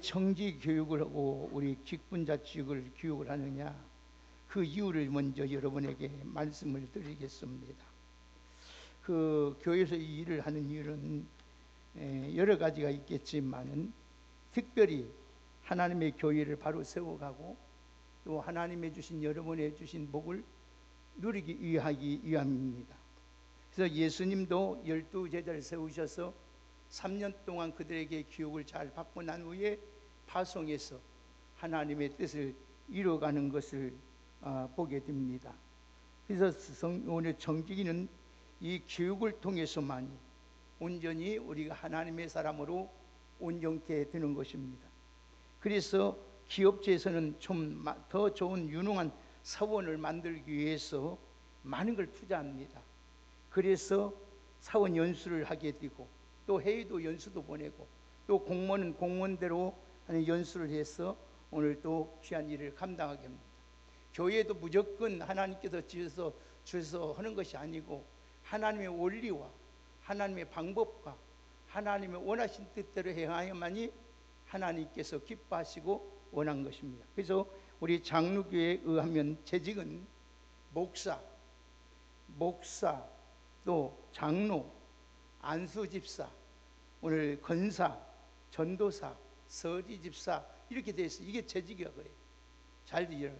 청지 교육을 하고 우리 직분자 교육을 하느냐, 그 이유를 먼저 여러분에게 말씀을 드리겠습니다. 그 교회에서 이 일을 하는 이유는 여러 가지가 있겠지만은 특별히 하나님의 교회를 바로 세워가고 또 하나님의 주신 여러분의 주신 복을 누리기 위함입니다. 그래서 예수님도 12제자를 세우셔서 3년 동안 그들에게 교육을 잘 받고 난 후에 파송해서 하나님의 뜻을 이루어가는 것을 보게 됩니다. 그래서 오늘 정직이는 이 교육을 통해서만이 온전히 우리가 하나님의 사람으로 온전케 되는 것입니다. 그래서 기업체에서는 좀 더 좋은 유능한 사원을 만들기 위해서 많은 걸 투자합니다. 그래서 사원 연수를 하게 되고 또 회의도 연수도 보내고 또 공무원은 공무원대로 하는 연수를 해서 오늘 또 귀한 일을 감당하게 합니다. 교회도 무조건 하나님께서 주셔서 하는 것이 아니고 하나님의 원리와 하나님의 방법과 하나님의 원하신 뜻대로 행하여만이 하나님께서 기뻐하시고 원한 것입니다. 그래서 우리 장로교회에 의하면 재직은 목사, 또 장로, 안수집사, 오늘 권사, 전도사, 서리집사 이렇게 되어 있어요. 이게 재직이야 그래요. 잘 들어요.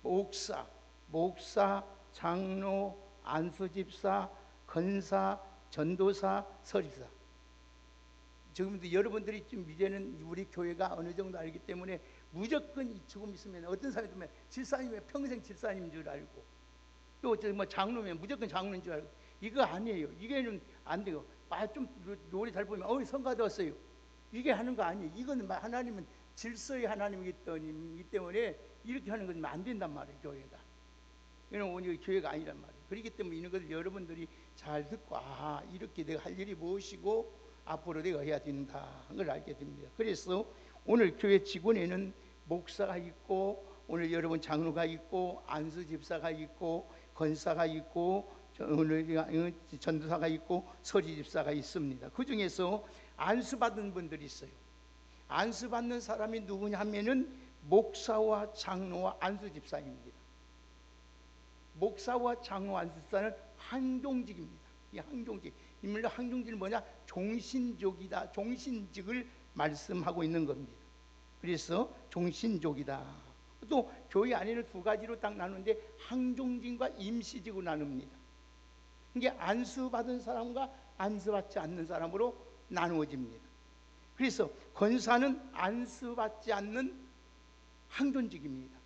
목사, 장로, 안수집사, 권사, 전도사, 서리집사. 지금도 여러분들이 좀 이제는 우리 교회가 어느 정도 알기 때문에 무조건 조금 있으면 어떤 사람이 보면 집사님이 평생 집사님인 줄 알고 또 뭐 장로면 무조건 장로인 줄 알고 이거 아니에요. 이게는 안 돼요. 좀 노래 잘 보면 성가 되었어요. 이게 하는 거 아니에요. 이거는 하나님은 질서의 하나님이기 때문에 이렇게 하는 건 안 된단 말이에요. 교회가. 이건 오늘 교회가 아니란 말이에요. 그렇기 때문에 이런 것을 여러분들이 잘 듣고 이렇게 내가 할 일이 무엇이고 앞으로 내가 해야 된다 걸 알게 됩니다. 그래서 오늘 교회 직원에는 목사가 있고 오늘 여러분 장로가 있고 안수집사가 있고 권사가 있고 오늘 전도사가 있고 서리집사가 있습니다. 그 중에서 안수받은 분들이 있어요. 안수받는 사람이 누구냐 하면은 목사와 장로와 안수집사입니다. 목사와 장로 안수집사는 항종직입니다. 이 항종직. 인물로 항종직은 뭐냐? 종신족이다. 종신직을 말씀하고 있는 겁니다. 그래서 종신족이다. 또 교회 안에는 두 가지로 딱 나누는데 항종직과 임시직으로 나눕니다. 이게 안수받은 사람과 안수받지 않는 사람으로 나누어집니다. 그래서 권사는 안수받지 않는 항존직입니다.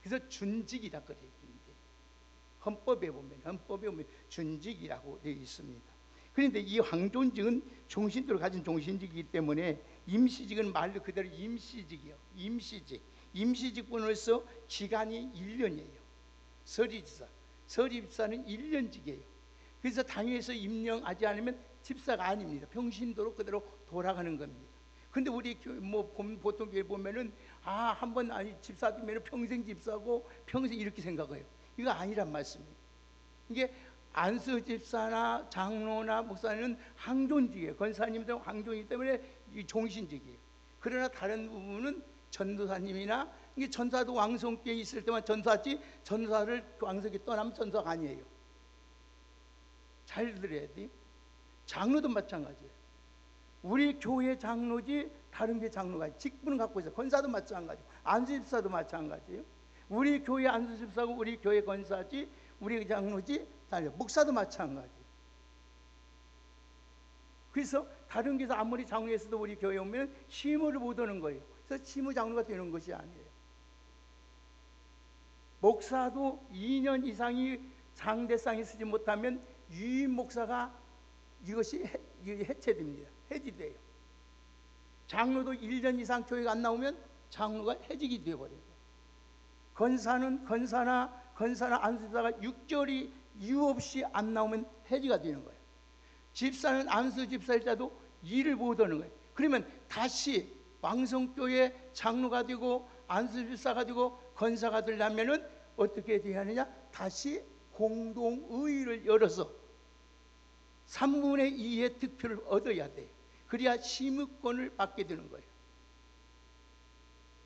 그래서 준직이라 그래요. 헌법에 보면 준직이라고 되어 있습니다. 그런데 이 항존직은 종신도를 가진 종신직이기 때문에 임시직은 말 그대로 임시직이요. 임시직분으로서 기간이 1년이에요. 서리집사는 1년직이에요. 그래서 당에서 임명하지 않으면 집사가 아닙니다. 평신도로 그대로 돌아가는 겁니다. 근데 우리 보통 교회 보면은 한번 집사 되면 평생 집사고 평생 이렇게 생각해요. 이거 아니란 말씀이에요. 이게 안수집사나 장로나 목사는 항존직이에요. 권사님도 항존이기 때문에 이 종신직이에요. 그러나 다른 부분은 전도사님이나 이게 전사도 왕성교에 있을 때만 전사지 전사를 왕성교에 떠나면 전사가 아니에요. 잘 들어야 돼. 장로도 마찬가지예요. 우리 교회 장로지 다른 교회 장로가 직분을 갖고 있어요. 권사도 마찬가지고 안수집사도 마찬가지예요. 우리 교회 안수집사고 우리 교회 권사지 우리 장로지 목사도 마찬가지. 그래서 다른 교회에서 아무리 장로에서도 우리 교회에 오면 시무를 못 오는 거예요. 그래서 시무 장로가 되는 것이 아니에요. 목사도 2년 이상이 장대상에 쓰지 못하면 유임 목사가 이것이 해체됩니다. 해지돼요. 장로도 1년 이상 교회가 안 나오면 장로가 해직이 되어버려요. 권사나 안수집사가 6개월이 이유 없이 안 나오면 해지가 되는 거예요. 집사는 안수집사일자도 일을 못 하는 거예요. 그러면 다시 왕성교회 장로가 되고 안수집사가 되고 권사가 되려면은 어떻게 돼야 하느냐? 다시 공동의의를 열어서 3분의 2의 득표를 얻어야 돼요. 그래야 심의권을 받게 되는 거예요.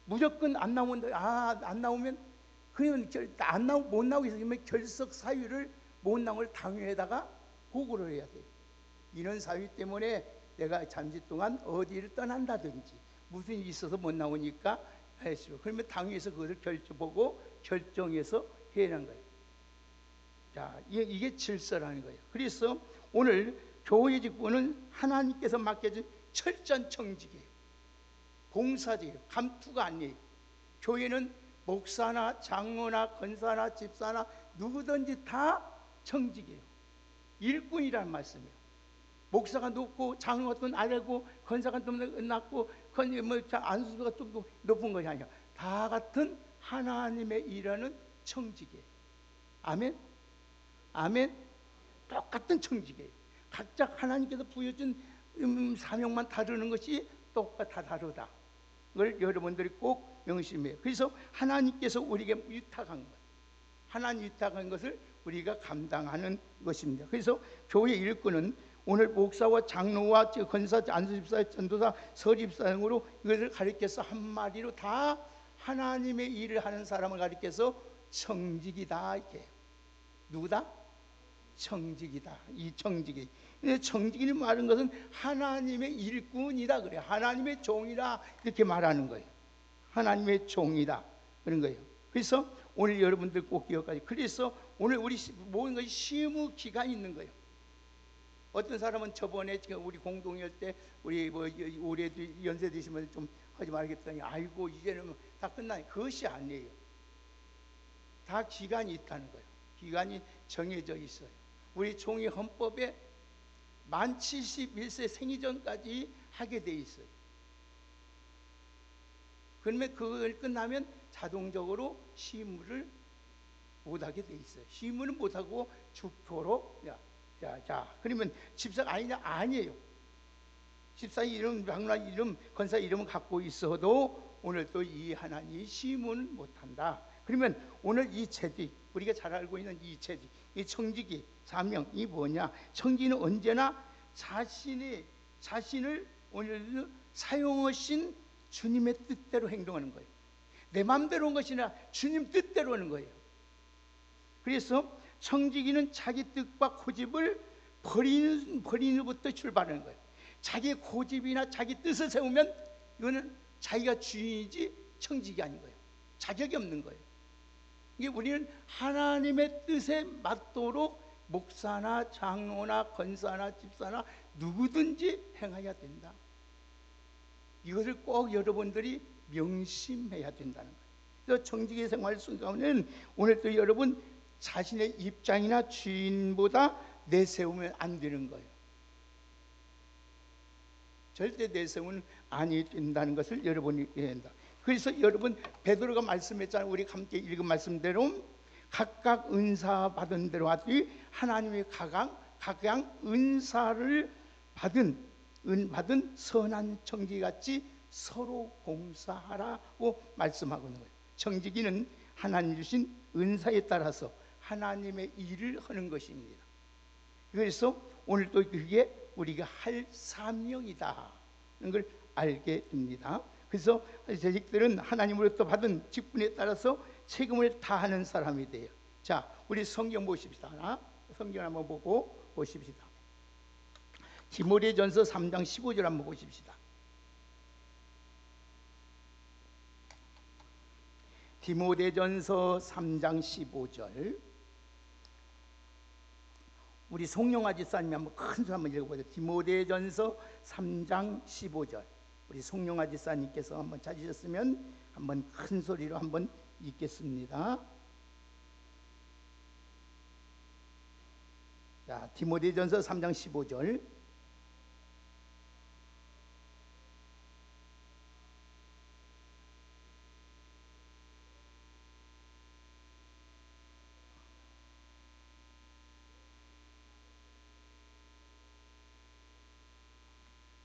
무조건 안 나온다. 안 나오면 그러면 못 나오게 되면 결석 사유를 못 나온 걸 당회에다가 보고를 해야 돼요. 이런 사유 때문에 내가 잠시 동안 어디를 떠난다든지 무슨 일이 있어서 못 나오니까 했어요. 그러면 당회에서 그것을 보고 결정해서 해야하는 거예요. 자, 이게 질서라는 거예요. 그래서 오늘 교회 직분은 하나님께서 맡겨준 철저한 청직이에요. 봉사제예요. 감투가 아니에요. 교회는 목사나 장로나 권사나 집사나 누구든지 다 청직이에요. 일꾼이라는 말씀이에요. 목사가 높고 장로가 좀 아래고 권사가 좀 낮고 안수가 좀 높은 것이 아니라 다 같은 하나님의 일하는 청직이에요. 아멘? 아멘? 똑같은 청직이에요. 각자 하나님께서 부여준 사명만 다루는 것이 똑같아 다르다. 그걸 여러분들이 꼭 명심해요. 그래서 하나님께서 우리에게 위탁한 것, 하나님 위탁한 것을 우리가 감당하는 것입니다. 그래서 교회 일꾼은 오늘 목사와 장로와 권사, 안수집사, 전도사, 서집사 등으로 이것을 가리켜서 한마디로 다 하나님의 일을 하는 사람을 가리켜서 청직이다 이렇게. 누구다? 청직이다. 이 청직이. 청직이는 말하는 것은 하나님의 일꾼이다 그래요. 하나님의 종이다 이렇게 말하는 거예요. 하나님의 종이다 그런 거예요. 그래서 오늘 여러분들 꼭 기억하세요. 그래서 오늘 우리 모든 것이 시무 기간이 있는 거예요. 어떤 사람은 저번에 우리 공동회 때 우리 올해 연세 드시면 좀 하지 말겠다니 아이고 이제는 다 끝나니 그것이 아니에요. 다 기간이 있다는 거예요. 기간이 정해져 있어요. 우리 종이 헌법에 만 71세 생이 전까지 하게 돼 있어요. 그러면 그걸 끝나면 자동적으로 시무를 못하게 돼 있어요. 시무는 못하고 죽도록 자, 그러면 집사가 아니냐? 아니에요. 집사 이름, 장로 이름, 권사 이름을 갖고 있어도 오늘 또 이 하나님 시무는 못한다. 그러면 오늘 이 체직, 우리가 잘 알고 있는 이 체직, 이 청직이 사명이 뭐냐? 청직은 언제나 자신을 오늘 사용하신 주님의 뜻대로 행동하는 거예요. 내 마음대로 온 것이 아니라 주님 뜻대로 하는 거예요. 그래서 청지기는 자기 뜻과 고집을 버리는 것부터 출발하는 거예요. 자기 고집이나 자기 뜻을 세우면 이거는 자기가 주인이지 청지기 아닌 거예요. 자격이 없는 거예요. 이게 우리는 하나님의 뜻에 맞도록 목사나 장로나 권사나 집사나 누구든지 행해야 된다. 이것을 꼭 여러분들이 명심해야 된다는 거예요. 그래서 청지기 생활 가운데는 오늘 또 여러분 자신의 입장이나 주인보다 내세우면 안 되는 거예요. 절대 내세우면 아니 된다는 것을 여러분이 해야 한다. 그래서 여러분 베드로가 말씀했잖아요. 우리 함께 읽은 말씀대로 각각 은사 받은 대로 하듯이 하나님의 각양 은사를 받은 선한 청지기같이 서로 봉사하라고 말씀하고 있는 거예요. 청지기는 하나님 주신 은사에 따라서 하나님의 일을 하는 것입니다. 그래서 오늘 또 그게 우리가 할 사명이다 하는 걸 알게 됩니다. 그래서 재직들은 하나님으로부터 받은 직분에 따라서 책임을 다하는 사람이 돼요. 자, 우리 성경 보십시다. 성경 한번 보고 보십시다. 디모데전서 3장 15절 한번 보십시다. 디모데전서 3장 15절. 우리 송영아 집사님이 한번 큰 소리 한번 읽어보세요. 디모데전서 3장 15절. 우리 송영아 집사님께서 한번 찾으셨으면 한번 큰 소리로 한번 읽겠습니다. 자, 디모데전서 3장 15절.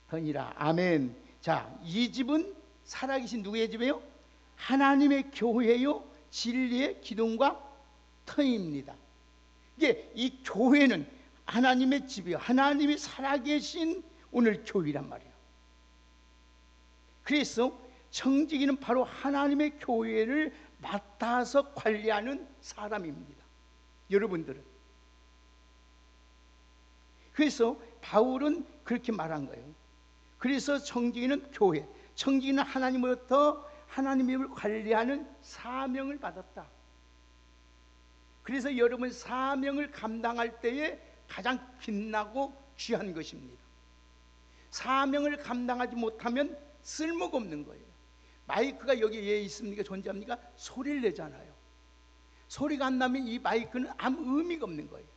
더니라. 아멘. 자, 이 집은 살아계신 누구의 집이에요? 하나님의 교회요, 진리의 기둥과 터입니다. 이게 이 교회는 하나님의 집이요, 하나님이 살아계신 오늘 교회란 말이에요. 그래서 청지기는 바로 하나님의 교회를 맡아서 관리하는 사람입니다. 여러분들은. 그래서 바울은 그렇게 말한 거예요. 그래서 청지기는 교회, 청지기는 하나님으로부터 하나님을 관리하는 사명을 받았다. 그래서 여러분 사명을 감당할 때에 가장 빛나고 귀한 것입니다. 사명을 감당하지 못하면 쓸모가 없는 거예요. 마이크가 여기에 있습니까? 존재합니까? 소리를 내잖아요. 소리가 안 나면 이 마이크는 아무 의미가 없는 거예요.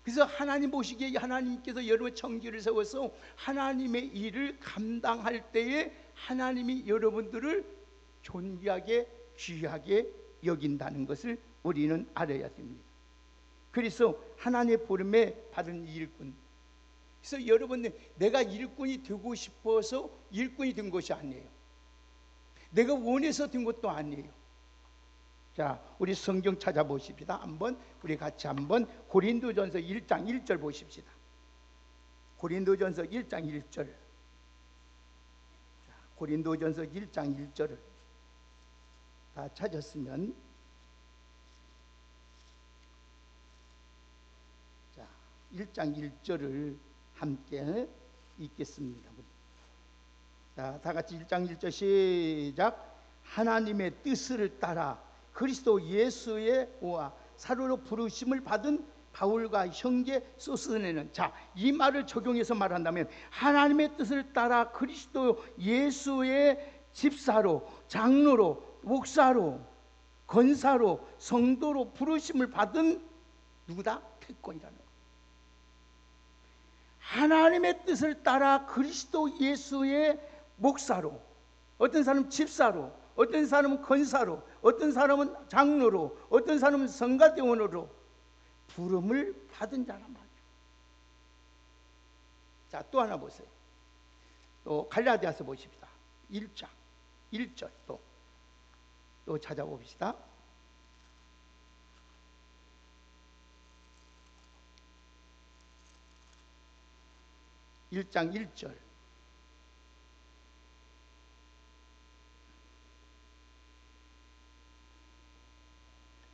그래서 하나님 보시기에 하나님께서 여러분 청지기를 세워서 하나님의 일을 감당할 때에 하나님이 여러분들을 존귀하게 귀하게 여긴다는 것을 우리는 알아야 됩니다. 그래서 하나님의 부름에 받은 일꾼. 그래서 여러분, 내가 일꾼이 되고 싶어서 일꾼이 된 것이 아니에요. 내가 원해서 된 것도 아니에요. 자, 우리 성경 찾아보십시다. 한번 우리 같이 한번 고린도전서 1장 1절 보십시다. 고린도전서 1장 1절. 자, 고린도전서 1장 1절을 다 찾았으면, 자, 1장 1절을 함께 읽겠습니다. 자, 다 같이 1장 1절 시작. 하나님의 뜻을 따라 그리스도 예수의 오와 사도로 부르심을 받은 바울과 형제 소스네는, 자, 이 말을 적용해서 말한다면 하나님의 뜻을 따라 그리스도 예수의 집사로, 장로로, 목사로, 권사로, 성도로 부르심을 받은 누구다? 패권이라는 거예요. 하나님의 뜻을 따라 그리스도 예수의 목사로, 어떤 사람은 집사로, 어떤 사람은 권사로, 어떤 사람은 장로로, 어떤 사람은 성가대원으로 부름을 받은 자란 말이에요. 자, 또 하나 보세요. 또 갈라디아서 보십시다. 1장 1절 또 찾아봅시다. (1장 1절)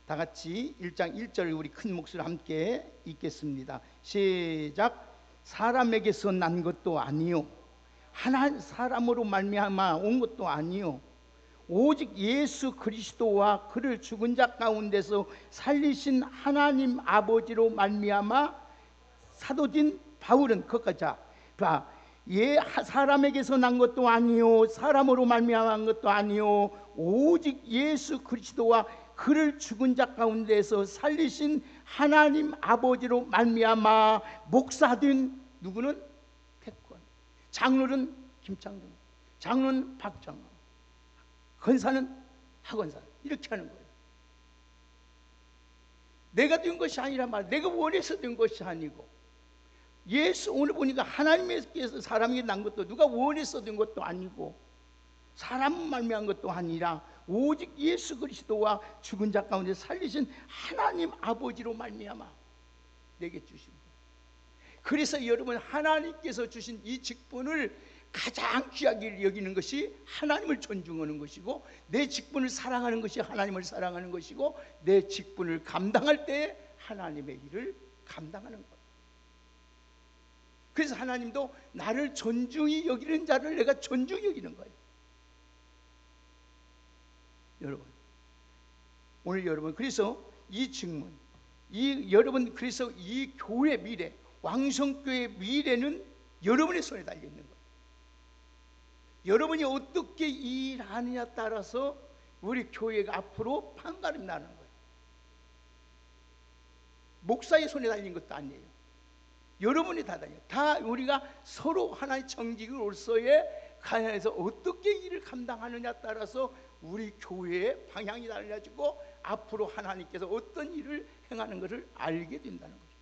다 같이 1장 1절을 우리 큰 목소리로 함께 읽겠습니다. 시작. 사람에게서 난 것도 아니요 하나님 사람으로 말미암아 온 것도 아니요 오직 예수 그리스도와 그를 죽은 자 가운데서 살리신 하나님 아버지로 말미암아 사도진 바울은 그것까지 자, 사람에게서 난 것도 아니요 사람으로 말미암은 것도 아니요 오직 예수 그리스도와 그를 죽은 자 가운데서 살리신 하나님 아버지로 말미암아 목사된 누구는 패권, 장로는 김창동, 장로는 박정원, 권사는 하권사, 이렇게 하는 거예요. 내가 된 것이 아니란 말, 내가 원해서 된 것이 아니고, 예수 오늘 보니까 하나님께서 사람에게 난 것도 누가 원해서 된 것도 아니고 사람 말미암은 것도 아니라 오직 예수 그리스도와 죽은 자 가운데 살리신 하나님 아버지로 말미암아 내게 주신 것. 그래서 여러분 하나님께서 주신 이 직분을 가장 귀하게 여기는 것이 하나님을 존중하는 것이고, 내 직분을 사랑하는 것이 하나님을 사랑하는 것이고, 내 직분을 감당할 때 하나님의 일을 감당하는 것. 그래서 하나님도 나를 존중히 여기는 자를 내가 존중히 여기는 거예요. 여러분, 오늘 여러분, 그래서 이 직문, 여러분, 그래서 이 교회 미래, 왕성교회 미래는 여러분의 손에 달려 있는 거예요. 여러분이 어떻게 일하느냐 따라서 우리 교회가 앞으로 판가름 나는 거예요. 목사의 손에 달린 것도 아니에요. 여러분이 다 달려요. 다 우리가 서로 하나의 정직으로서의 관해서 어떻게 일을 감당하느냐 따라서 우리 교회의 방향이 달라지고 앞으로 하나님께서 어떤 일을 행하는 것을 알게 된다는 거죠.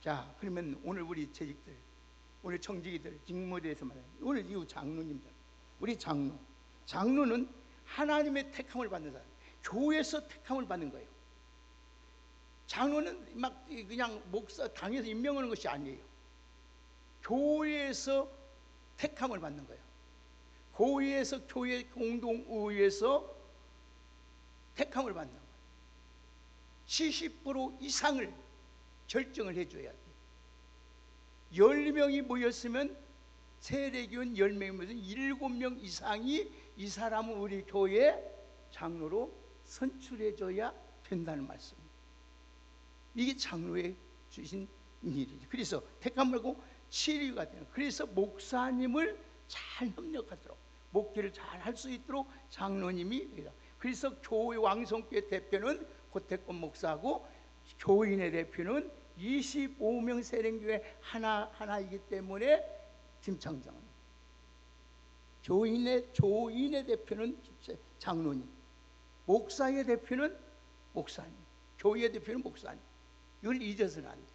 자, 그러면 오늘 우리 재직들, 오늘 청지기들 직무에 대해서 말해요. 오늘 이후 장로님들, 우리 장로는 하나님의 택함을 받는 사람, 교회에서 택함을 받는 거예요. 장로는 막 그냥 목사 당에서 임명하는 것이 아니에요. 교회에서 택함을 받는 거예요. 고의에서 교회 공동의회에서 택함을 받는 거예요. 70% 이상을 결정을 해줘야 돼. 10명이 모였으면 세례교인 10명이 모여서 7명 이상이 이 사람을 우리 교회 장로로 선출해줘야 된다는 말씀입니다. 이게 장로에 주신 일이죠. 그래서 택함 말고 치리가 되는. 그래서 목사님을 잘 협력하도록, 목회를 잘 할 수 있도록 장로님이. 그래서 교회 왕성교회 대표는 고태권 목사하고 교인의 대표는 25명 세례교회 하나이기 때문에 김창장. 교인의 대표는 장로님, 목사의 대표는 목사님, 교회의 대표는 목사님. 이걸 잊어서는 안 돼.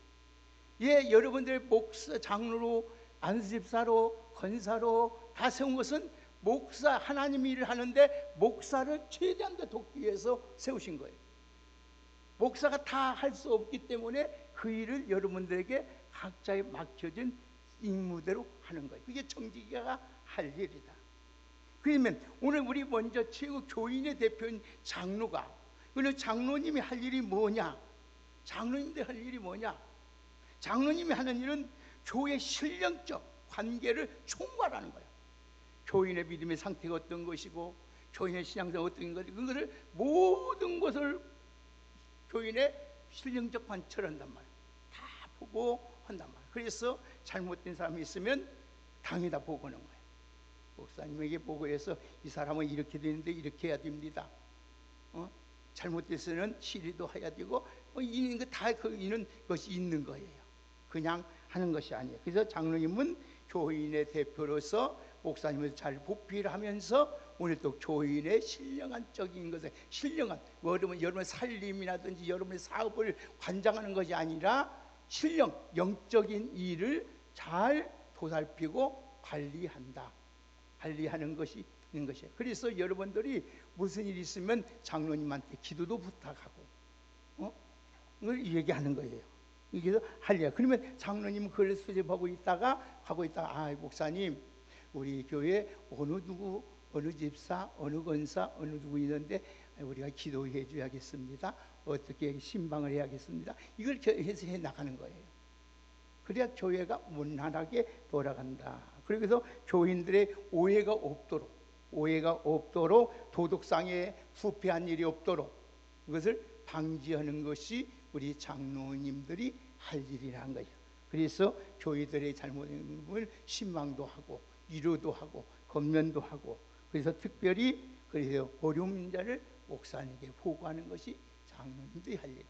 예, 여러분들 목사, 장로로, 안수집사로, 권사로 다 세운 것은 목사, 하나님이 일을 하는데 목사를 최대한 더 돕기 위해서 세우신 거예요. 목사가 다 할 수 없기 때문에 그 일을 여러분들에게 각자의 맡겨진 임무대로 하는 거예요. 그게 정직이가 할 일이다. 그러면 오늘 우리 먼저 최고 교인의 대표인 장로가, 그러면 장로님이 할 일이 뭐냐? 장로님들 할 일이 뭐냐? 장로님이 하는 일은 교회 신령적 관계를 총괄하는 거예요. 교인의 믿음의 상태가 어떤 것이고, 교인의 신앙상 어떤 것이고, 그것을 모든 것을 교인의 신령적 관찰을 한단 말이에요. 다 보고 한단 말이에요. 그래서 잘못된 사람이 있으면 당에다 보고하는 거예요. 목사님에게 보고해서 이 사람은 이렇게 되는데 이렇게 해야 됩니다. 잘못돼서는 치리도 해야 되고, 이는 다 이는 것이 있는 거예요. 그냥 하는 것이 아니에요. 그래서 장로님은 교인의 대표로서 목사님을 잘 보필하면서 오늘 또 교인의 신령한적인 것에, 신령한, 여러분 살림이라든지 여러분의 사업을 관장하는 것이 아니라 신령, 영적인 일을 잘 보살피고 관리하는 것이 있는 것이에요. 그래서 여러분들이 무슨 일이 있으면 장로님한테 기도도 부탁하고, 이걸 얘기하는 거예요. 이게 할래요. 그러면 장로님은 그걸 수집하고 있다가 아, 목사님, 우리 교회 어느 누구, 어느 집사, 어느 권사, 어느 누구 있는데 우리가 기도해 줘야겠습니다. 어떻게 신방을 해야겠습니다. 이걸 해서 해 나가는 거예요. 그래야 교회가 원활하게 돌아간다. 그래서 교인들의 오해가 없도록 도덕상에 부패한 일이 없도록 그것을 방지하는 것이 우리 장로님들이 할 일이라는 거예요. 그래서 교회들의 잘못을 신망도 하고 위로도 하고 권면도 하고, 그래서 특별히 그래서 어려운 자를 목사님에게 보고하는 것이 장로님들이 할 일이에요.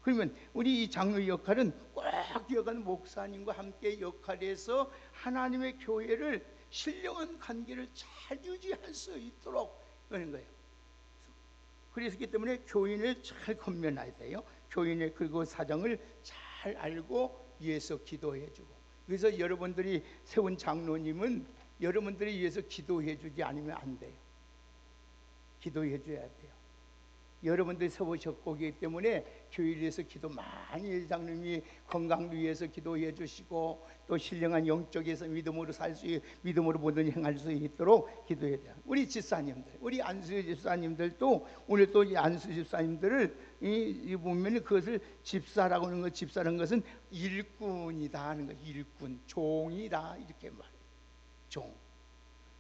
그러면 우리 이 장로의 역할은 꼭 기억하는 목사님과 함께 역할해서 하나님의 교회를 신령한 관계를 잘 유지할 수 있도록 하는 거예요. 그렇기 때문에 교인을 잘 권면해야 돼요. 교인의 그리고 사정을 잘 알고 위해서 기도해주고. 그래서 여러분들이 세운 장로님은 여러분들이 위해서 기도해주지 않으면 안 돼요. 기도해줘야 돼요. 여러분들이 세우셨고 하기 때문에 교회를 위해서 기도 많이, 장로님이 건강을 위해서 기도해 주시고 또 신령한 영적에서 믿음으로 믿음으로 모든 행할 수 있도록 기도해야 돼요. 우리 집사님들, 우리 안수 집사님들도 오늘 또 이 안수 집사님들을 이 보면 그것을 집사라고 하는 것, 집사라는 것은 일꾼이다 하는 거, 일꾼, 종이다 이렇게 말해요. 종.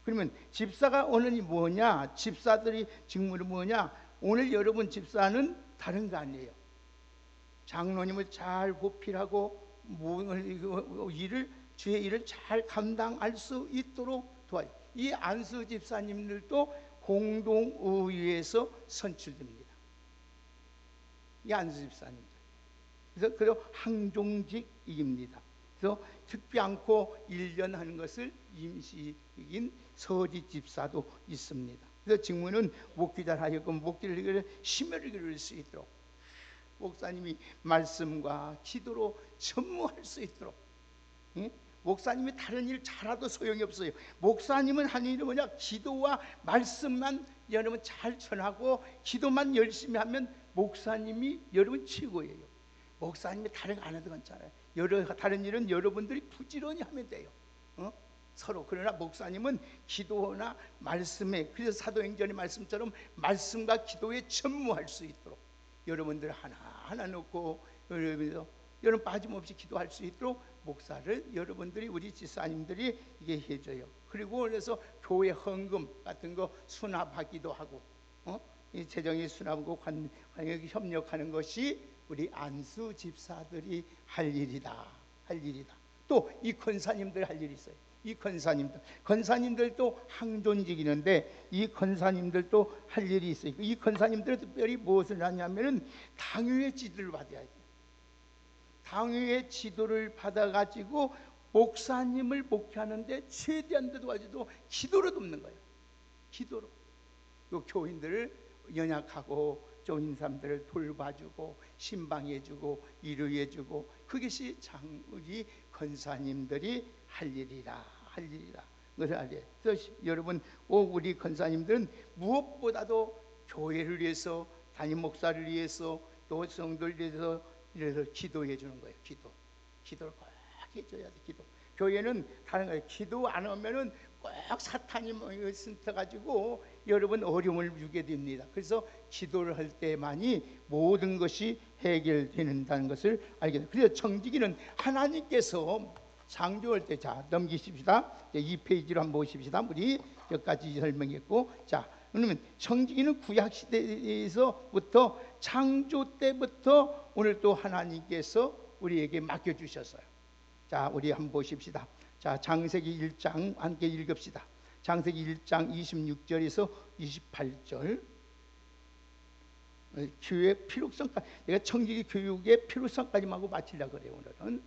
그러면 집사가 오늘 뭐냐? 집사들이 직무는 뭐냐? 오늘 여러분 집사는 다른 거 아니에요. 장로님을 잘 보필하고 주의 일을 잘 감당할 수 있도록 도와요. 이 안수 집사님들도 공동의회에서 선출됩니다. 이 안수 집사님들. 그래서 항종직입니다. 그래서 특비 않고 1년 하는 것을 임시인 서지 집사도 있습니다. 그래서 직무는 목기자를 하였고 목기를 심혈을 기울일 수 있도록 목사님이 말씀과 기도로 전무할 수 있도록. 목사님이 다른 일 잘해도 소용이 없어요. 목사님은 하는 일이 뭐냐? 기도와 말씀만 여러분 잘 전하고 기도만 열심히 하면 목사님이 여러분 최고예요. 목사님이 다른 거 안 해도 괜찮아요. 다른 일은 여러분들이 부지런히 하면 돼요. 서로. 그러나 목사님은 기도나 말씀에, 그래서 사도행전의 말씀처럼 말씀과 기도에 전무할 수 있도록 여러분들 하나하나 놓고 여러분 빠짐없이 기도할 수 있도록 목사를 여러분들이, 우리 집사님들이 이게 해줘요. 그리고 그래서 교회 헌금 같은 거 수납하기도 하고, 이 재정에 수납하고 관역이 협력하는 것이 우리 안수 집사들이 할 일이다. 또 이 권사님들 할 일이 있어요. 이 권사님들도 항존직이는데 이 권사님들도 할 일이 있어요. 이 권사님들은 특별히 무엇을 하냐면은 당회의 지도를 받아야 돼요. 당회의 지도를 받아가지고 목사님을 목회하는데 최대한 도와주도 기도로 돕는 거예요. 기도로. 또 교인들을 연약하고 좋은 사람들을 돌봐주고 신방해주고 위로해주고, 그것이 우리 권사님들이 할 일이라. 그것을 알아요. 그래서 여러분, 우리 권사님들은 무엇보다도 교회를 위해서, 담임 목사를 위해서, 또 성도를 위해서 이래서 기도해 주는 거예요. 기도를 꼭 해줘야 돼. 기도. 교회는 다른 거예요. 기도 안 하면은 꼭 사탄이 스쳐가지고 여러분 어려움을 주게 됩니다. 그래서 기도를 할 때만이 모든 것이 해결되는다는 것을 알게 돼요. 그래서 청지기는 하나님께서 창조할 때, 자 넘기십시다. 2페이지로 한번 보십시다. 우리 여기까지 설명했고, 자 그러면 청지기는 구약 시대에서부터, 창조 때부터 오늘 또 하나님께서 우리에게 맡겨주셨어요. 자 우리 한번 보십시다. 자 창세기 1장 함께 읽읍시다. 창세기 1장 26절에서 28절. 교육의 필요성까지, 내가 청지기 교육의 필요성까지만 하고 마치려고 그래요 오늘은.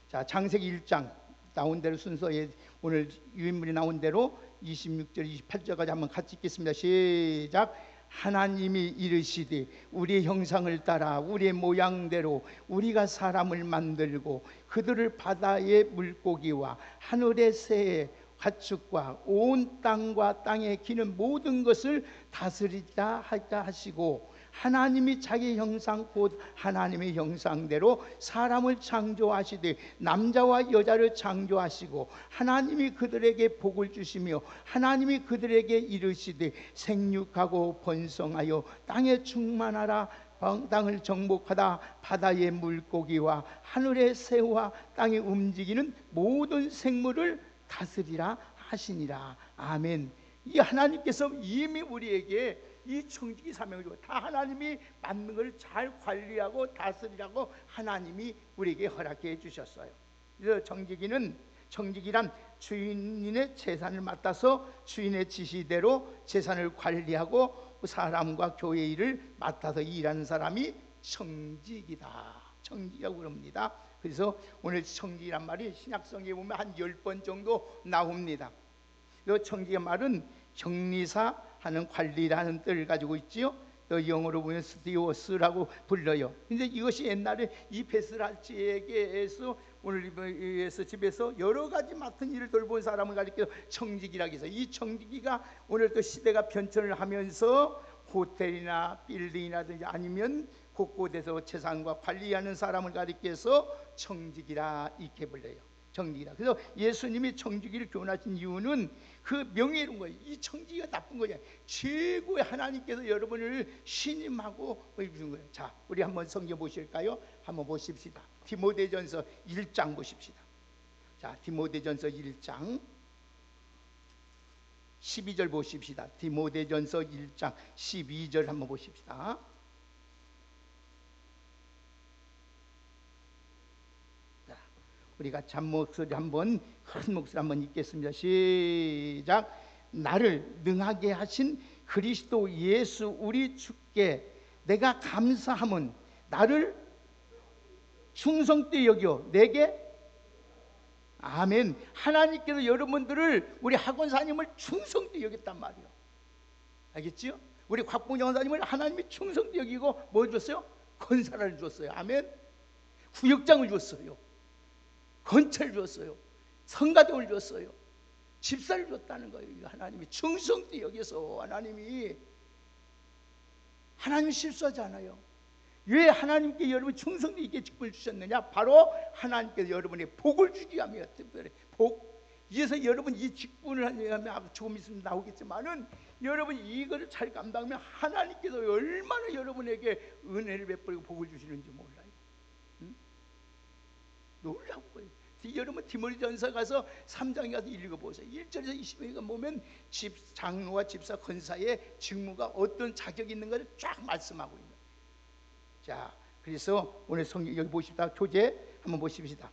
자 창세기 1장 나온 대로, 순서에 오늘 유인물이 나온 대로 26절 28절까지 한번 같이 읽겠습니다. 시작. 하나님이 이르시되 우리의 형상을 따라 우리의 모양대로 우리가 사람을 만들고 그들을 바다의 물고기와 하늘의 새의 가축과 온 땅과 땅에 기는 모든 것을 다스리자 하시고, 하나님이 자기 형상 곧 하나님의 형상대로 사람을 창조하시되 남자와 여자를 창조하시고, 하나님이 그들에게 복을 주시며 하나님이 그들에게 이르시되 생육하고 번성하여 땅에 충만하라. 땅을 정복하다 바다의 물고기와 하늘의 새와 땅에 움직이는 모든 생물을 다스리라 하시니라. 아멘. 이 하나님께서 이미 우리에게 이 청지기 사명을 주고, 다 하나님이 만든 걸 잘 관리하고 다스리라고 하나님이 우리에게 허락해 주셨어요. 그래서 청지기란 주인의 재산을 맡아서 주인의 지시대로 재산을 관리하고 사람과 교회 일을 맡아서 일하는 사람이 청지기라고 그럽니다. 그래서 오늘 청지기란 말이 신약성에 보면 한 10번 정도 나옵니다. 이 청지기 말은 격리사 하는 관리라는 뜻을 가지고 있지요. 또 영어로 보면 스티워스라고 불러요. 근데 이것이 옛날에 이 베스랄지에게서 오늘 집에서 여러 가지 맡은 일을 돌본 사람을 가리켜 청지기라고 해서, 이 청지기가 오늘 또 시대가 변천을 하면서 호텔이나 빌딩이라든지 아니면 곳곳에서 재산과 관리하는 사람을 가리켜서 청지기라 이렇게 불러요. 청지기라. 그래서 예수님이 청지기를 교훈하신 이유는 그 명예로운 거예요. 이 청지기가 나쁜 거냐? 최고의 하나님께서 여러분을 신임하고 주신 거예요. 자, 우리 한번 성경 보실까요? 한번 보십시다. 디모데전서 1장 보십시다. 자, 디모데전서 1장 12절 보십시다. 디모데전서 1장 12절 한번 보십시다. 우리가 잠목소리 한번, 큰 목소리 한번 읽겠습니다. 시작. 나를 능하게 하신 그리스도 예수 우리 주께 내가 감사함은 나를 충성되이 여겨 내게, 아멘. 하나님께서 여러분들을, 우리 학원사님을 충성되이 여겼단 말이에요. 알겠지요? 우리 곽봉정 원사님을 하나님이 충성되이 여기고 뭐 줬어요? 권사를 줬어요. 아멘. 구역장을 줬어요. 건철 줬어요. 성가대를 줬어요. 집사를 줬다는 거예요. 하나님이 충성되이 여기서, 하나님이 실수하지 않아요. 왜 하나님께 여러분 충성되이 있게 직분을 주셨느냐? 바로 하나님께서 여러분의 복을 주기 위함이에요. 특별히 복, 이래서 여러분 이 직분을 하면 조금 있으면 나오겠지만은 여러분 이거를 잘 감당하면 하나님께서 얼마나 여러분에게 은혜를 베풀고 복을 주시는지 몰라요. 응? 놀라워요. 여러분 디모데전서 가서 3장에 가서 읽어보세요. 1절에서 20절에 보면 장로와 집사 권사의 직무가 어떤 자격이 있는가를 쫙 말씀하고 있는. 자, 그래서 오늘 성경 여기 보십시다. 교재 한번 보십시다.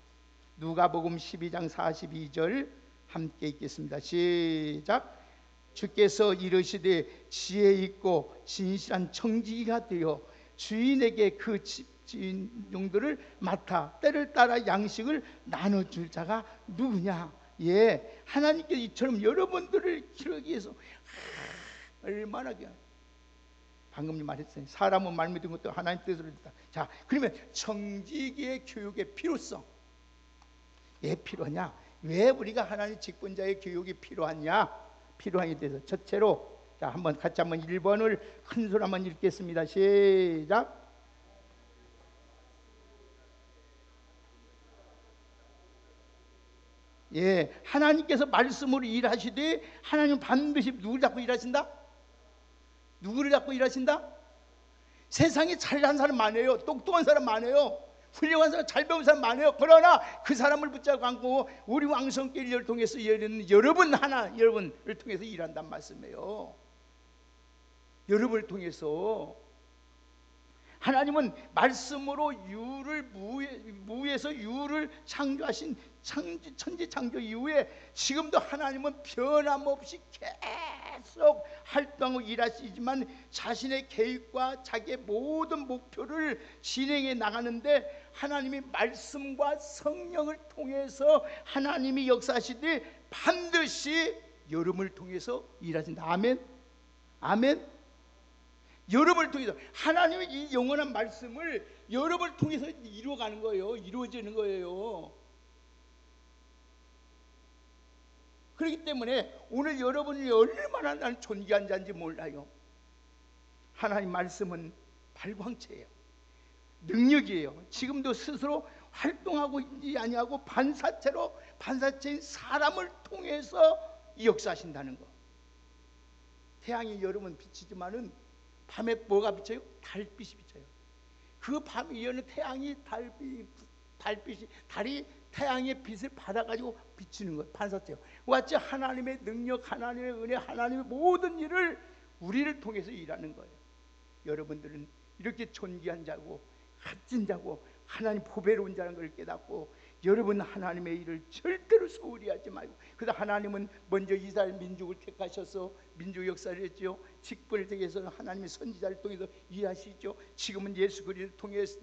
누가복음 12장 42절 함께 읽겠습니다. 시작. 주께서 이르시되 지혜 있고 진실한 청지기가 되어 주인에게 그 주인 용도를 맡아 때를 따라 양식을 나눠줄 자가 누구냐? 예, 하나님께서 이처럼 여러분들을 기르기 위해서 얼마나 방금 말했어요. 사람은 말 믿은 것도 하나님 뜻으로 됐다. 자, 그러면 청지기의 교육의 필요성 왜 필요하냐? 왜 우리가 하나님 직분자의 교육이 필요하냐? 필요하게 돼서 첫째로 자 한번 같이 한번 1번을 큰 소리 한번 읽겠습니다. 시작. 예, 하나님께서 말씀으로 일하시되 하나님은 반드시 누구를 잡고 일하신다? 누구를 잡고 일하신다? 세상에 잘난 사람 많아요. 똑똑한 사람 많아요. 훌륭한 사람, 잘 배운 사람 많아요. 그러나 그 사람을 붙잡고 안고 우리 왕성교회를 통해서 여러분을 통해서 일한단 말씀이에요. 여러분을 통해서 하나님은 말씀으로 유를 무에서 유를 창조하신 천지 창조 이후에 지금도 하나님은 변함없이 계속 활동하고 일하시지만 자신의 계획과 자기의 모든 목표를 진행해 나가는데 하나님이 말씀과 성령을 통해서 하나님이 역사하시되 반드시 여러분을 통해서 일하신다. 아멘. 아멘. 여러분을 통해서 하나님의 이 영원한 말씀을 여러분을 통해서 이루어가는 거예요. 이루어지는 거예요. 그렇기 때문에 오늘 여러분이 얼마나 나는 존귀한 자인지 몰라요. 하나님 말씀은 발광체예요. 능력이에요. 지금도 스스로 활동하고 있지 아니하고 반사체인 사람을 통해서 역사하신다는 거. 태양이 여러분 비치지만은 밤에 뭐가 비쳐요? 달빛이 비쳐요. 그 밤이 여는 태양이 달이 태양의 빛을 받아가지고 비치는 거예요. 반사체요. 같이 하나님의 능력, 하나님의 은혜, 하나님의 모든 일을 우리를 통해서 일하는 거예요. 여러분들은 이렇게 존귀한 자고 값진 자고 하나님 보배로운 자라는 걸 깨닫고 여러분 하나님의 일을 절대로 소홀히 하지 말고 그래서 하나님은 먼저 이스라엘 민족을 택하셔서 민족 역사를 했죠. 직분을 택해서 하나님의 선지자를 통해서 일하시죠. 지금은 예수 그리스도를 통해서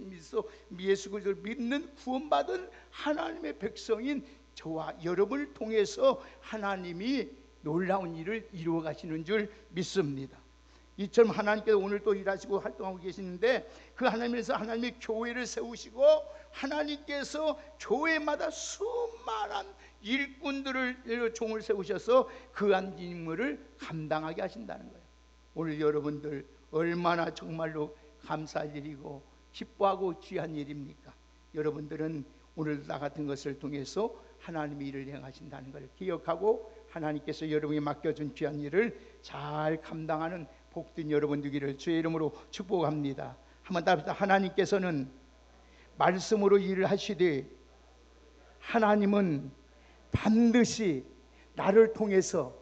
예수 그리스도를 믿는 구원받은 하나님의 백성인 저와 여러분을 통해서 하나님이 놀라운 일을 이루어 가시는 줄 믿습니다. 이처럼 하나님께서 오늘 또 일하시고 활동하고 계시는데 그 하나님께서 하나님의 교회를 세우시고 하나님께서 교회마다 수많은 일꾼들을 종을 세우셔서 그 한 임무를 감당하게 하신다는 거예요. 오늘 여러분들 얼마나 정말로 감사할 일이고 기뻐하고 귀한 일입니까? 여러분들은 오늘 나 같은 것을 통해서 하나님의 일을 행하신다는 걸 기억하고 하나님께서 여러분이 맡겨준 귀한 일을 잘 감당하는 복된 여러분 되기를 주의 이름으로 축복합니다. 한번 따라합시다. 하나님께서는 말씀으로 일을 하시되 하나님은 반드시 나를 통해서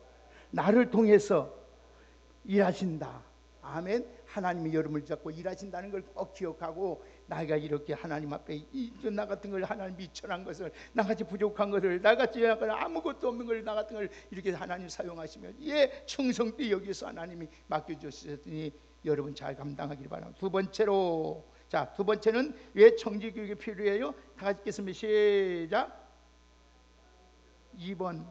일하신다. 아멘. 하나님이 여러분을 잡고 일하신다는 걸 꼭 기억하고 나가 이렇게 하나님 앞에 나 같은 걸 하나님 미천한 것을 나같이 부족한 것을 나같이 아무것도 없는 걸 나 같은 걸 이렇게 하나님 사용하시면 예 충성되이 여기서 하나님이 맡겨주셨으니 여러분 잘 감당하기를 바랍니다. 두 번째로 두 번째는 왜 청지교육이 필요해요? 다 같이 읽겠습니다. 시작. 2번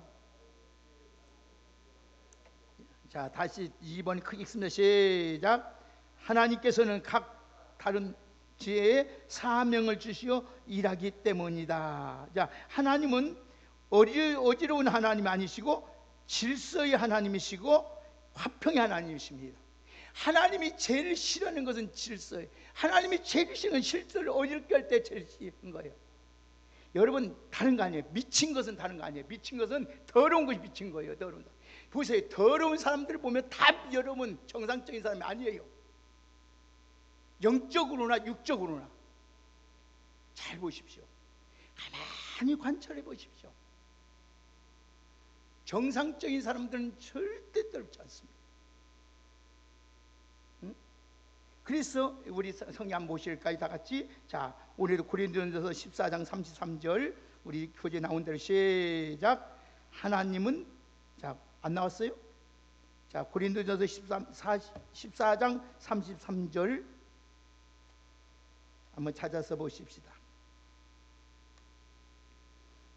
자 다시 2번 크게 읽습니다. 시작. 하나님께서는 각 다른 지혜에 사명을 주시어 일하기 때문이다. 자, 하나님은 어지러운 하나님이 아니시고 질서의 하나님이시고 화평의 하나님이십니다. 하나님이 제일 싫어하는 것은 질서예요. 하나님이 제일 싫어하는 질서를 어지럽게 할 때 제일 싫은 거예요. 여러분 다른 거 아니에요. 미친 것은 다른 거 아니에요. 미친 것은 더러운 것이 미친 거예요. 더러운 거. 보세요. 더러운 사람들을 보면 다 여러분 정상적인 사람이 아니에요. 영적으로나 육적으로나. 잘 보십시오. 가만히 관찰해 보십시오. 정상적인 사람들은 절대 더럽지 않습니다. 응? 그래서 우리 성경 한번 보실까요? 다 같이. 자, 우리도 고린도전서 14장 33절 우리 교재 나온 대로 시작. 하나님은, 자, 안 나왔어요? 자, 고린도전서 14장 33절 한번 찾아서 보십시다.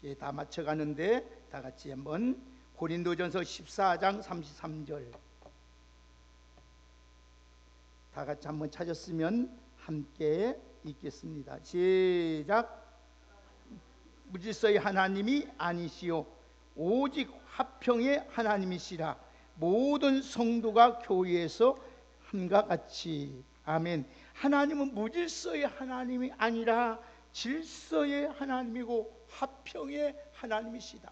예, 다 맞춰가는데 다 같이 한번 고린도전서 14장 33절 다 같이 한번 찾았으면 함께 읽겠습니다. 시작. 무질서의 하나님이 아니시오 오직 화평의 하나님이시라. 모든 성도가 교회에서 함과 같이. 아멘. 하나님은 무질서의 하나님이 아니라 질서의 하나님이고 화평의 하나님이시다.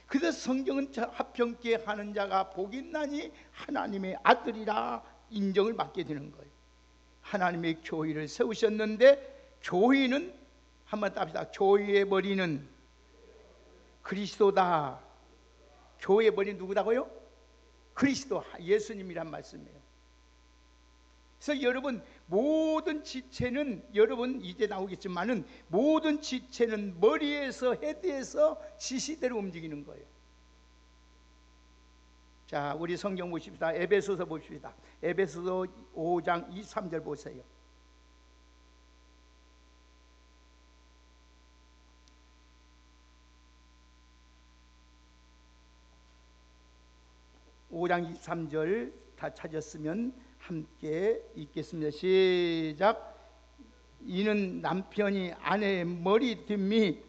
그래서 성경은 화평케 하는 자가 복이 있나니 하나님의 아들이라 인정을 받게 되는 거예요. 하나님의 교회를 세우셨는데 교회는 한번 답시다. 교회의 머리는 그리스도다. 교회의 머리는 누구다고요? 그리스도, 예수님이란 말씀이에요. 그래서 여러분 모든 지체는, 여러분 이제 나오겠지만은 모든 지체는 머리에서, 헤드에서 지시대로 움직이는 거예요. 자, 우리 성경 보십시다. 에베소서 보십시다. 에베소서 5장 23절 보세요. (5장 23절) 다 찾았으면 함께 읽겠습니다. 시작. 이는 남편이 아내의 머리됨이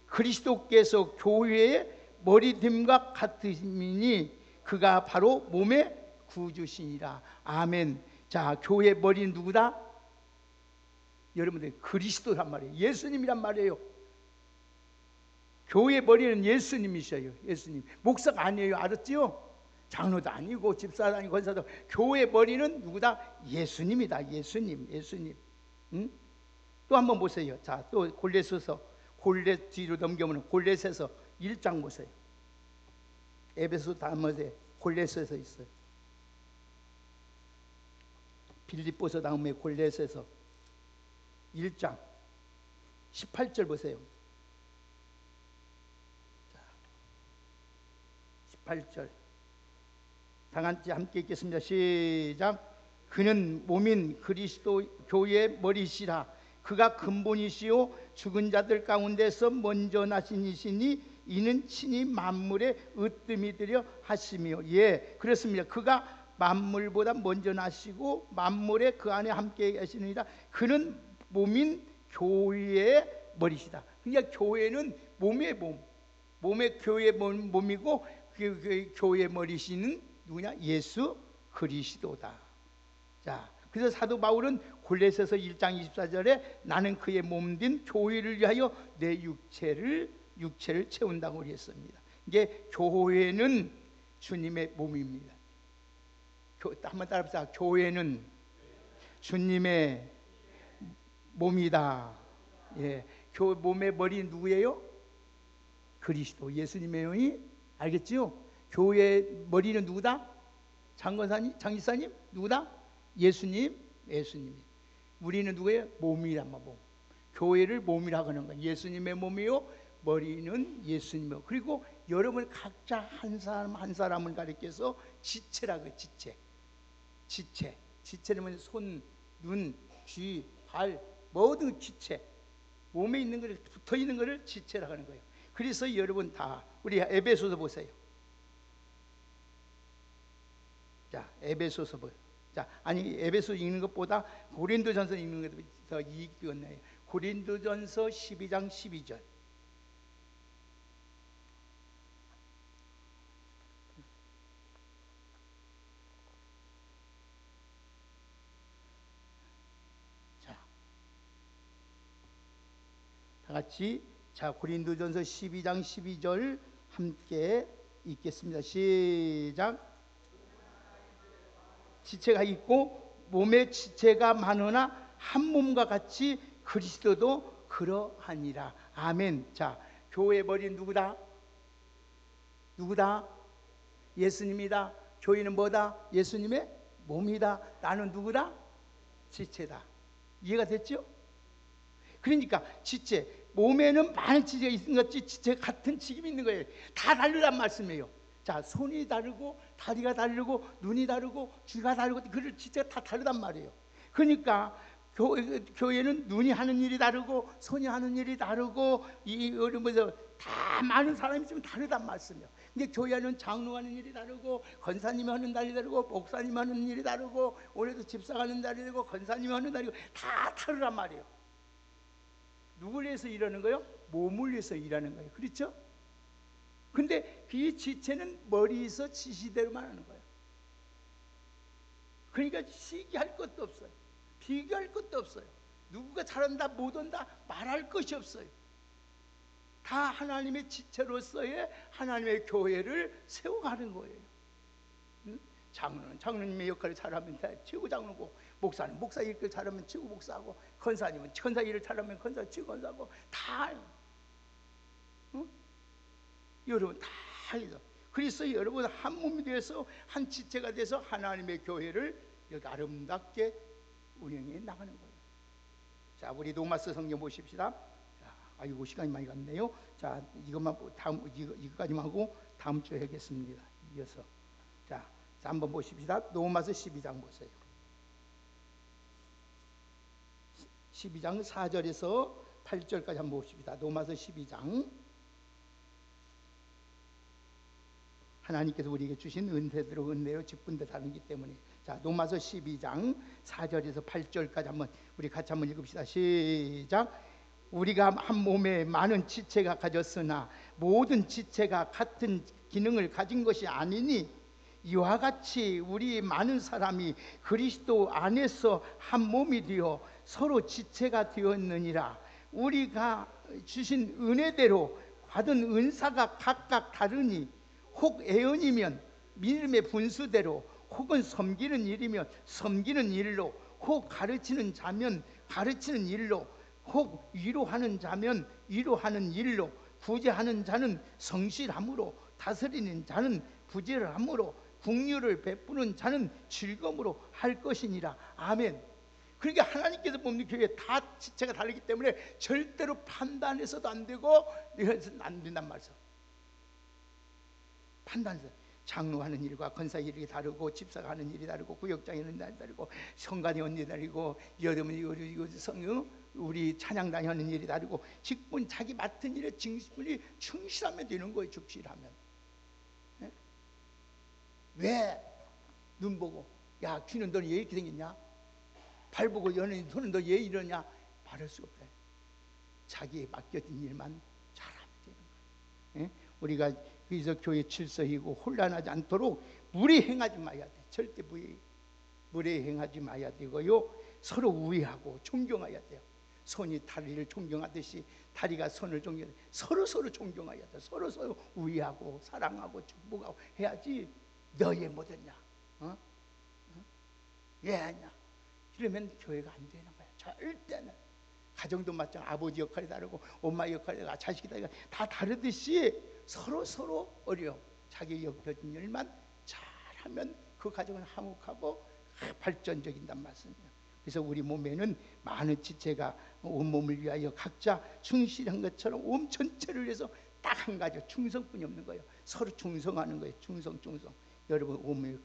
그리스도께서 교회의 머리됨과 같으시니 그가 바로 몸의 구주시니라. 아멘. 자, 교회의 머리는 누구다? 여러분들 그리스도란 말이에요. 예수님이란 말이에요. 교회의 머리는 예수님이셔요. 예수님. 목사가 아니에요. 알았지요? 장로도 아니고 집사도 아니고 권사도. 교회의 머리는 누구다? 예수님이다. 예수님. 예수님. 응? 또 한번 보세요. 자, 또 골레서서, 골레 뒤로 넘겨보면 골레서서 1장 보세요. 에베소 다음에 골레서서 있어요. 빌립보서 다음에 골레서서 1장 18절 보세요. 자, 18절 다 같이 함께 읽겠습니다. 시작. 그는 몸인 그리스도 교회의 머리시라. 그가 근본이시요 죽은 자들 가운데서 먼저 나신 이시니 이는 친히 만물의 으뜸이 되려 하시며. 예, 그렇습니다. 그가 만물보다 먼저 나시고 만물에 그 안에 함께 계시느니라. 그는 몸인 교회의 머리시다. 그러니까 교회는 몸의 몸, 몸의 교회의 몸이고 그 교회의 머리시는 누구냐? 예수 그리스도다. 자, 그래서 사도 바울은 골로새서 1장 24절에 나는 그의 몸된 교회를 위하여 내 육체를 채운다고 그랬습니다. 이게 교회는 주님의 몸입니다. 한번 따라합시다. 교회는 주님의 몸이다. 예, 교회 몸의 머리 누구예요? 그리스도, 예수님의 영이. 알겠죠? 교회의 머리는 누구다? 장건사님, 장지사님 누구다? 예수님, 예수님. 우리는 누구예요? 몸이란 말. 몸. 교회를 몸이라고 하는 거예요. 예수님의 몸이요, 머리는 예수님이요. 그리고 여러분 각자 한 사람 한 사람을 가리켜서 지체라고. 지체. 지체는 손, 눈, 귀, 발, 모든 지체. 몸에 있는 걸, 붙어 있는 것을 지체라고 하는 거예요. 그래서 여러분 다 우리 에베소서 보세요. 자, 에베소서 보세요. 자, 아니 에베소 읽는 것보다 고린도전서 읽는 것도 더 이익이 없네요. 고린도전서 12장 12절. 자, 다 같이 자, 고린도전서 12장 12절 함께 읽겠습니다. 시작. 지체가 있고 몸에 지체가 많으나 한 몸과 같이 그리스도도 그러하니라. 아멘. 자, 교회 머리 누구다? 누구다? 예수님이다. 교회는 뭐다? 예수님의 몸이다. 나는 누구다? 지체다. 이해가 됐죠? 그러니까 지체, 몸에는 많은 지체가 있는 것이 지체 같은 직임이 있는 거예요. 다 다르단 말씀이에요. 자, 손이 다르고 다리가 다르고 눈이 다르고 귀가 다르고 그 지체가 다 다르단 말이에요. 그러니까 교회는 눈이 하는 일이 다르고 손이 하는 일이 다르고 다 많은 사람이 좀 다르단 말씀이에요. 근데 교회는 장로가 하는 일이 다르고 권사님이 하는 일이 다르고 목사님이 하는 일이 다르고 오늘도 집사가 하는 일이 다르고 권사님이 하는 일이 다 다르단 말이에요. 누굴 위해서 일하는 거예요? 몸을 위해서 일하는 거예요. 그렇죠? 근데 그 지체는 머리에서 지시대로만 하는 거예요. 그러니까 시기할 것도 없어요. 비교할 것도 없어요. 누구가 잘한다 못한다 말할 것이 없어요. 다 하나님의 지체로서의 하나님의 교회를 세워가는 거예요. 장로는 장로님의 역할을 잘하면 최고 장로고, 목사는 목사 일을 잘하면 최고 목사하고, 권사님은 권사 일을 잘하면 권사 최고 권사하고, 다 여러분 다 해서 그래서 여러분 한 몸이 되어서 한 지체가 돼서 하나님의 교회를 이렇게 아름답게 운영해 나가는 거예요. 자, 우리 로마서 성경 보십시다. 아이고 시간이 많이 갔네요. 자, 이것만 이거까지만 하고 다음 주에 하겠습니다. 이어서 자 한번 보십시다. 로마서 12장 보세요. 12장 4절에서 8절까지 한번 봅시다. 로마서 12장. 하나님께서 우리에게 주신 은혜대로 은혜로 직분대 다르기 때문에. 자, 로마서 12장 4절에서 8절까지 한번 우리 같이 한번 읽읍시다. 시작. 우리가 한 몸에 많은 지체가 가졌으나 모든 지체가 같은 기능을 가진 것이 아니니 이와 같이 우리 많은 사람이 그리스도 안에서 한 몸이 되어 서로 지체가 되었느니라. 우리가 주신 은혜대로 받은 은사가 각각 다르니 혹 애언이면 믿음의 분수대로, 혹은 섬기는 일이면 섬기는 일로, 혹 가르치는 자면 가르치는 일로, 혹 위로하는 자면 위로하는 일로, 구제하는 자는 성실함으로, 다스리는 자는 부지런함으로, 긍휼을 베푸는 자는 즐거움으로 할 것이니라. 아멘. 그러니까 하나님께서 보면 교회에 다 지체가 다르기 때문에 절대로 판단해서도 안 되고 이래서는 안 된단 말이죠. 판단해서 장로 하는 일과 권사 일이 다르고, 집사가 하는 일이 다르고, 구역장이 하는 일이 다르고, 성관이 하는 일이 다르고, 여러분 우리 찬양단이 하는 일이 다르고, 직분 자기 맡은 일에 직분이 충실하면 되는 거예요. 충실하면. 네? 왜 눈 보고 야 귀는 너는 왜 이렇게 생겼냐, 발 보고 연예인 손은 너 왜 이러냐 말할 수가 없어요. 자기에 맡겨진 일만 잘하면 되는 거예요. 네? 우리가 그래서 교회 질서이고 혼란하지 않도록 무례행하지 마야 돼. 절대 무례행하지 마야 되고요. 서로 우애하고 존경해야 돼요. 손이 다리를 존경하듯이 다리가 손을 존경해. 서로 존경해야 돼. 서로 우애하고 사랑하고 축복하고 해야지. 너의 뭐였냐? 왜 하냐? 이러면 교회가 안 되는 거야. 절대는. 가정도 마찬가지. 아버지 역할이 다르고 엄마 역할이 다르고 자식이 다 다르듯이 서로 어려워. 자기 역겨진 일만 잘하면 그 가정은 화목하고 발전적인단 말씀이에요. 그래서 우리 몸에는 많은 지체가 온몸을 위하여 각자 충실한 것처럼 몸 전체를 위해서 딱 한 가지 충성뿐이 없는 거예요. 서로 충성하는 거예요. 충성. 여러분 몸이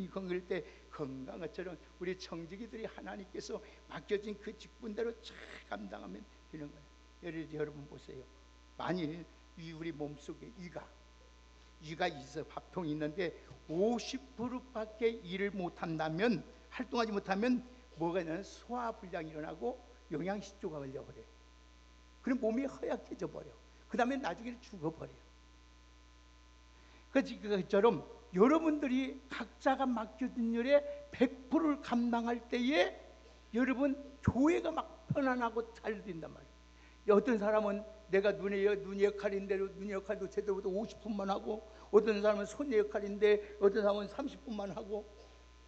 건강할 때 건강한 것처럼 우리 청지기들이 하나님께서 맡겨진 그 직분대로 잘 감당하면 되는 거예요. 예를 들어 여러분 보세요. 만일 우리 몸속에 이가 있어 밥통이 있는데 50%밖에 일을 못한다면, 활동하지 못하면 뭐가 있냐면 소화불량이 일어나고 영양실조가 걸려버려요. 그럼 몸이 허약해져 버려. 그 다음에 나중에 죽어버려요. 그것처럼 여러분들이 각자가 맡겨진 일에 100%를 감당할 때에 여러분 교회가 막 편안하고 잘 된단 말이에요. 어떤 사람은 내가 눈의 역할인데 눈의 역할도 제대로 50분만 하고, 어떤 사람은 손의 역할인데 어떤 사람은 30분만 하고,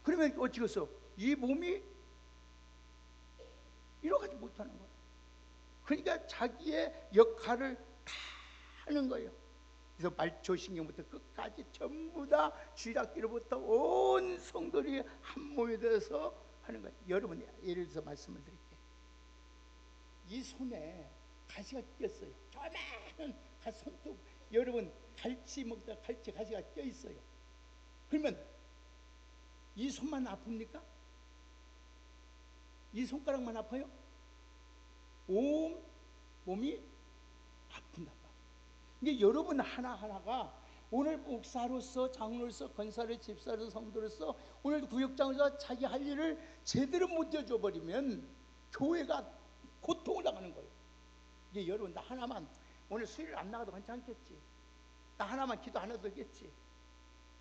그러면 어찌겠어? 이 몸이 이러가지 못하는 거예요. 그러니까 자기의 역할을 다 하는 거예요. 그래서 말초신경부터 끝까지 전부 다 쥐락기로부터 온 성들이 한 몸이 되어서 하는 거예요. 여러분, 예를 들어서 말씀을 드릴게요. 이 손에 가시가 꼈어요. 조그마한 손톱. 여러분, 갈치 먹다 갈치 가시가 껴 있어요. 그러면 이 손만 아픕니까? 이 손가락만 아파요? 온 몸이 아픈단 말이에요. 이게 여러분 하나하나가 오늘 목사로서, 장로로서, 권사로, 집사로서, 성도로서, 오늘 구역장으로서 자기 할 일을 제대로 못 해줘 버리면 교회가 고통을 당하는 거예요. 이게 여러분, 나 하나만 오늘 수요일 안 나가도 괜찮겠지, 나 하나만 기도 안 해도 되겠지,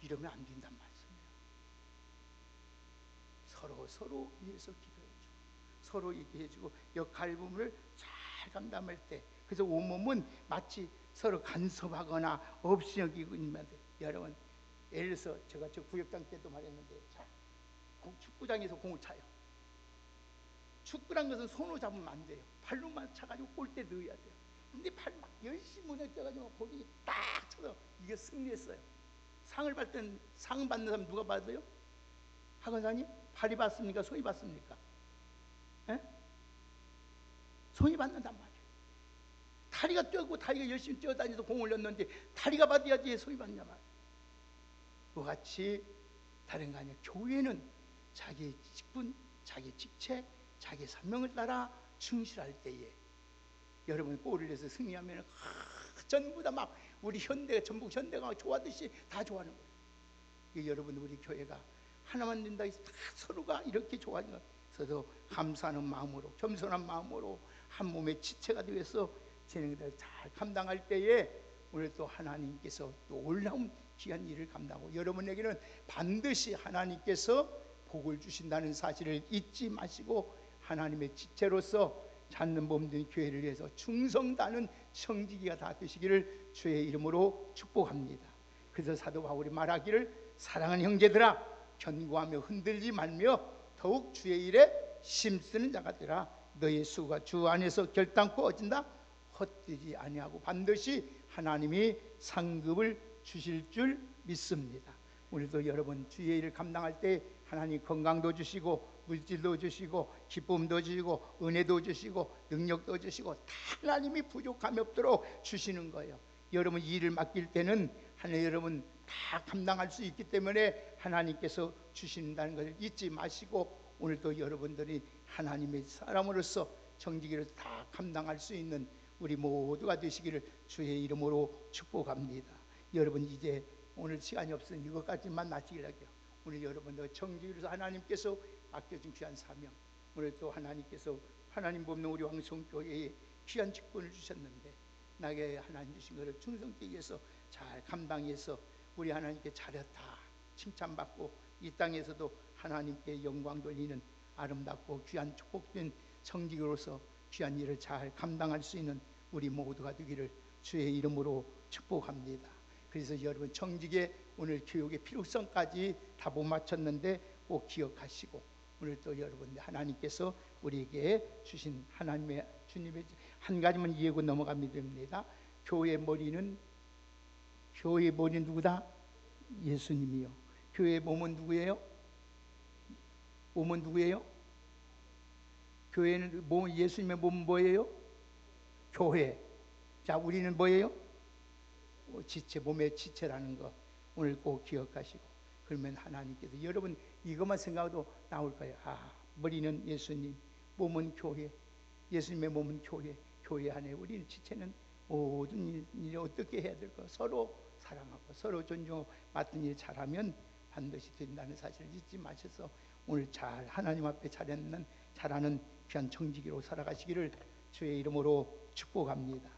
이러면 안 된단 말씀이에요. 서로 위해서 기도해주고, 서로 얘기해주고, 역할 부분을 잘 감당할 때, 그래서 온몸은 마치 서로 간섭하거나 없이 여기고 있는 데, 여러분, 예를 들어서 제가 저 구역장 때도 말했는데, 자, 축구장에서 공을 차요. 축구란 것은 손으로 잡으면 안 돼요. 발로만 차가지고 골대 넣어야 돼요. 근데 발 막 열심히 무너져가지고 거기 딱 쳐서 이게 승리했어요. 상을 받던, 상 받는 사람 누가 받아요? 학원사님? 발이 받습니까? 손이 받습니까? 에? 손이 받는단 말이에요. 다리가 뛰고 다리가 열심히 뛰어다니서 공을 넣는데 다리가 받아야지 손이 받냐 말이에요. 그와 같이 다른 거 아니에요. 교회는 자기의 직분, 자기의 직책, 자기의 사명을 따라 충실할 때에, 여러분 골을 내서 승리하면 전부 다 막 우리 현대가, 전북 현대가 좋아하듯이 다 좋아하는 거예요. 여러분, 우리 교회가 하나만 된다 해서 다 서로가 이렇게 좋아하는 거예요. 그래서 감사하는 마음으로, 겸손한 마음으로 한 몸의 지체가 되어서 진행들을 잘 감당할 때에 오늘 또 하나님께서 또 놀라운 귀한 일을 감당하고, 여러분에게는 반드시 하나님께서 복을 주신다는 사실을 잊지 마시고, 하나님의 지체로서 찾는 몸된 교회를 위해서 충성다는 청지기가 다 되시기를 주의 이름으로 축복합니다. 그래서 사도 바울이 말하기를, 사랑하는 형제들아, 견고하며 흔들지 말며 더욱 주의 일에 힘쓰는 자가 되라. 너의 수고가 주 안에서 결단코 어진다 헛되지 아니하고 반드시 하나님이 상급을 주실 줄 믿습니다. 우리도 여러분 주의 일을 감당할 때 하나님 건강도 주시고 물질도 주시고 기쁨도 주시고 은혜도 주시고 능력도 주시고 다 하나님이 부족함이 없도록 주시는 거예요. 여러분 이 일을 맡길 때는 하나님, 여러분 다 감당할 수 있기 때문에 하나님께서 주신다는 것을 잊지 마시고, 오늘도 여러분들이 하나님의 사람으로서 정직을 다 감당할 수 있는 우리 모두가 되시기를 주의 이름으로 축복합니다. 여러분 이제 오늘 시간이 없으니 이것까지만 마치기를 할게요. 오늘 여러분들 정직으로서 하나님께서 맡겨준 귀한 사명, 오늘 또 하나님께서 하나님 돕는 우리 왕성교회에 귀한 직분을 주셨는데, 나에게 하나님 주신 것을 충성되기 위해서 잘 감당해서 우리 하나님께 잘했다 칭찬받고, 이 땅에서도 하나님께 영광 돌리는 아름답고 귀한 축복된 정직으로서 귀한 일을 잘 감당할 수 있는 우리 모두가 되기를 주의 이름으로 축복합니다. 그래서 여러분 정직의 오늘 교육의 필요성까지 다 못 맞췄는데 꼭 기억하시고, 오늘 또 여러분 하나님께서 우리에게 주신 하나님의 주님의 한 가지만 이해하고 넘어가면 됩니다. 교회의 머리는, 교회의 머리는 누구다? 예수님이요. 교회의 몸은 누구예요? 몸은 누구예요? 교회는 몸, 예수님의 몸은 뭐예요? 교회. 자, 우리는 뭐예요? 지체, 몸의 지체라는 거 오늘 꼭 기억하시고, 그러면 하나님께서 여러분 이것만 생각해도 나올 거예요. 아, 머리는 예수님, 몸은 교회, 예수님의 몸은 교회, 교회 안에 우리는 지체는 모든 일을 어떻게 해야 될까? 서로 사랑하고 서로 존중하고 맡은 일 잘하면 반드시 된다는 사실을 잊지 마셔서 오늘 잘 하나님 앞에 잘하는 귀한 정직으로 살아가시기를 주의 이름으로 축복합니다.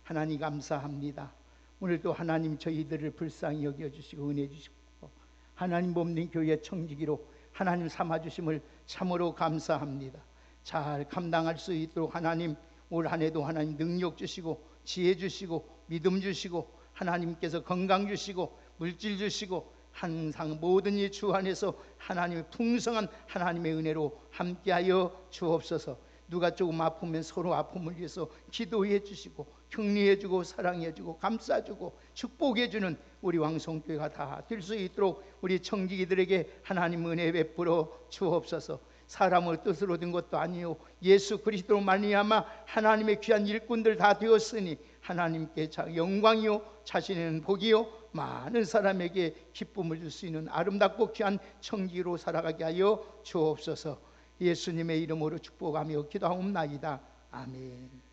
하나님 감사합니다. 오늘도 하나님 저희들을 불쌍히 여겨주시고 은혜 주시고 하나님 몸된 교회의 청지기로 하나님 삼아주심을 참으로 감사합니다. 잘 감당할 수 있도록 하나님 올 한 해도 하나님 능력 주시고 지혜 주시고 믿음 주시고 하나님께서 건강 주시고 물질 주시고 항상 모든 이 주 안에서 하나님의 풍성한 하나님의 은혜로 함께하여 주옵소서. 누가 조금 아프면 서로 아픔을 위해서 기도해 주시고 격려해 주고 사랑해 주고 감싸 주고 축복해 주는 우리 왕성교회가 다 될 수 있도록 우리 청지기들에게 하나님 은혜 베풀어 주옵소서. 사람의 뜻으로 된 것도 아니요 예수 그리스도로 말미암아 하나님의 귀한 일꾼들 다 되었으니 하나님께 영광이요 자신은 복이요 많은 사람에게 기쁨을 줄 수 있는 아름답고 귀한 청지기로 살아가게 하여 주옵소서. 예수님의 이름으로 축복하며 기도하옵나이다. 아멘.